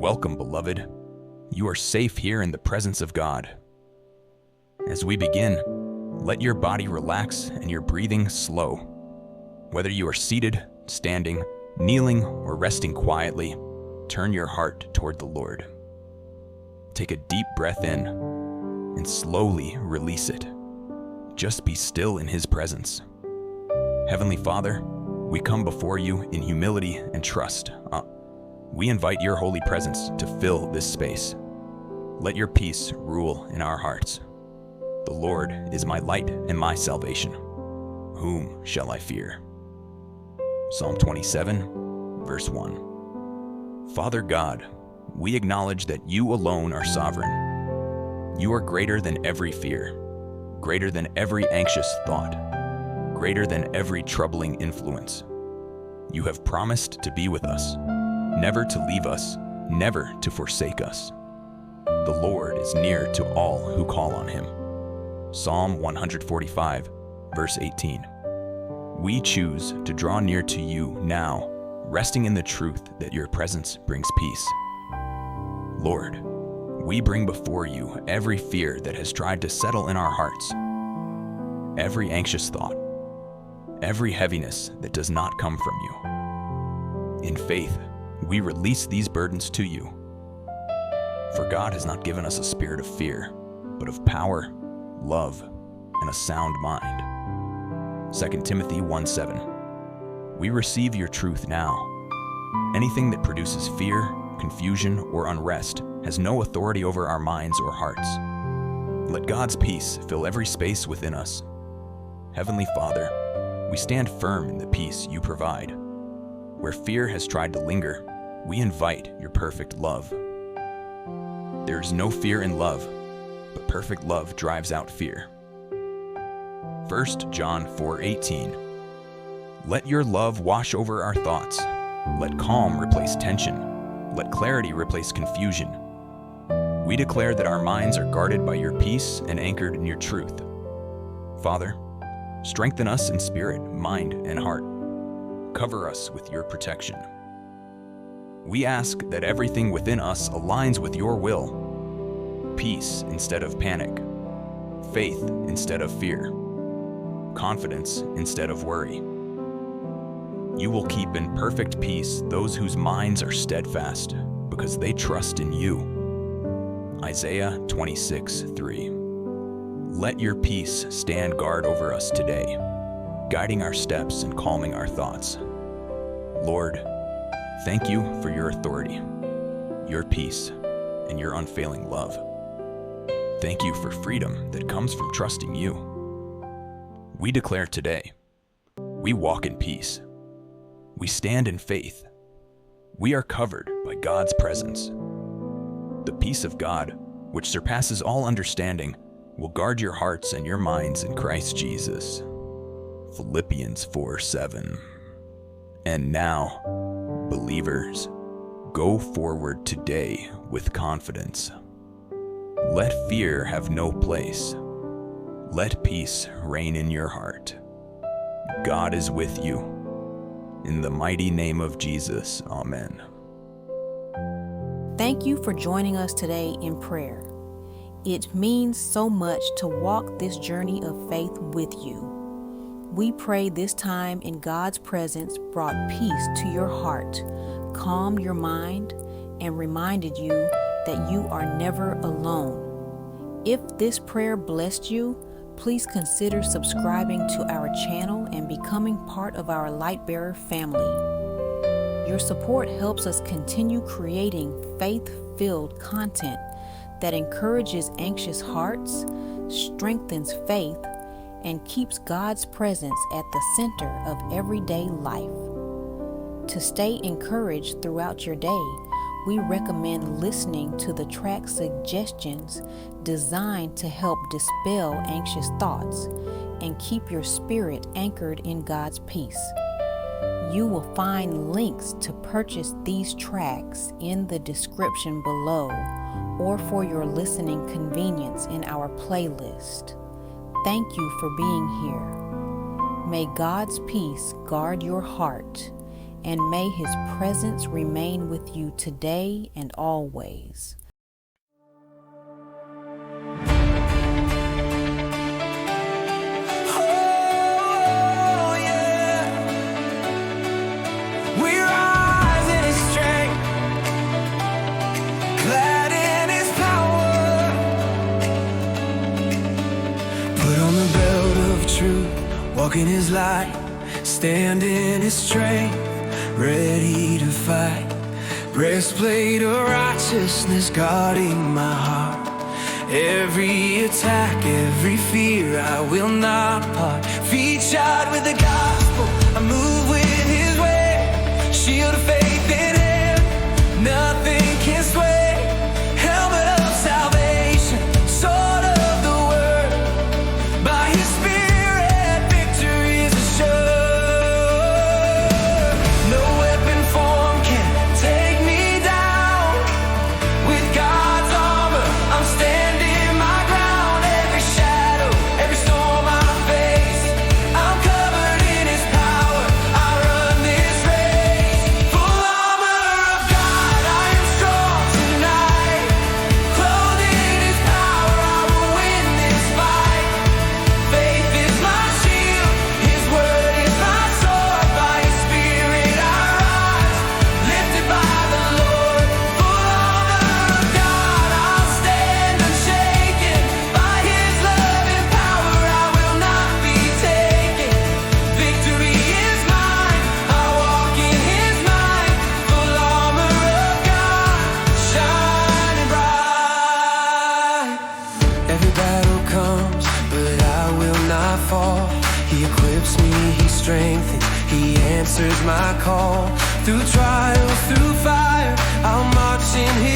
Welcome, beloved. You are safe here in the presence of God. As we begin, let your body relax and your breathing slow. Whether you are seated, standing, kneeling, or resting quietly, turn your heart toward the Lord. Take a deep breath in and slowly release it. Just be still in His presence. Heavenly Father, we come before you in humility and trust. We invite your holy presence to fill this space. Let your peace rule in our hearts. The Lord is my light and my salvation. Whom shall I fear? Psalm 27, verse 1. Father God, we acknowledge that you alone are sovereign. You are greater than every fear, greater than every anxious thought, greater than every troubling influence. You have promised to be with us, never to leave us, never to forsake us. The Lord is near to all who call on Him. Psalm 145, verse 18. We choose to draw near to you now, resting in the truth that your presence brings peace. Lord, we bring before you every fear that has tried to settle in our hearts, every anxious thought, every heaviness that does not come from you. In faith, we release these burdens to you. For God has not given us a spirit of fear, but of power, love, and a sound mind. 2 Timothy 1:7. We receive your truth now. Anything that produces fear, confusion, or unrest has no authority over our minds or hearts. Let God's peace fill every space within us. Heavenly Father, we stand firm in the peace you provide. Where fear has tried to linger, we invite your perfect love. There is no fear in love, but perfect love drives out fear. 1 John 4:18. Let your love wash over our thoughts. Let calm replace tension. Let clarity replace confusion. We declare that our minds are guarded by your peace and anchored in your truth. Father, strengthen us in spirit, mind, and heart. Cover us with your protection. We ask that everything within us aligns with your will. Peace instead of panic. Faith instead of fear. Confidence instead of worry. You will keep in perfect peace those whose minds are steadfast because they trust in you. Isaiah 26:3. Let your peace stand guard over us today, guiding our steps and calming our thoughts. Lord, thank you for your authority, your peace, and your unfailing love. Thank you for freedom that comes from trusting you. We declare today, we walk in peace. We stand in faith. We are covered by God's presence. The peace of God, which surpasses all understanding, will guard your hearts and your minds in Christ Jesus. Philippians 4:7. And now, believers, go forward today with confidence. Let fear have no place. Let peace reign in your heart. God is with you. In the mighty name of Jesus, amen. Thank you for joining us today in prayer. It means so much to walk this journey of faith with you. We pray this time in God's presence brought peace to your heart, calmed your mind, and reminded you that you are never alone. If this prayer blessed you, please consider subscribing to our channel and becoming part of our Lightbearer family. Your support helps us continue creating faith-filled content that encourages anxious hearts, strengthens faith, and keeps God's presence at the center of everyday life. To stay encouraged throughout your day, we recommend listening to the track suggestions designed to help dispel anxious thoughts and keep your spirit anchored in God's peace. You will find links to purchase these tracks in the description below or for your listening convenience in our playlist. Thank you for being here. May God's peace guard your heart and may His presence remain with you today and always. Walk in His light, stand in His strength, ready to fight. Breastplate of righteousness guarding my heart. Every attack, every fear, I will not part. Feet shod with the gospel, I move with His way. Shield of faith in hand, nothing can sway. Helmet of salvation, sword of the word. By His Spirit my call. Through trials, through fire, I'll march in His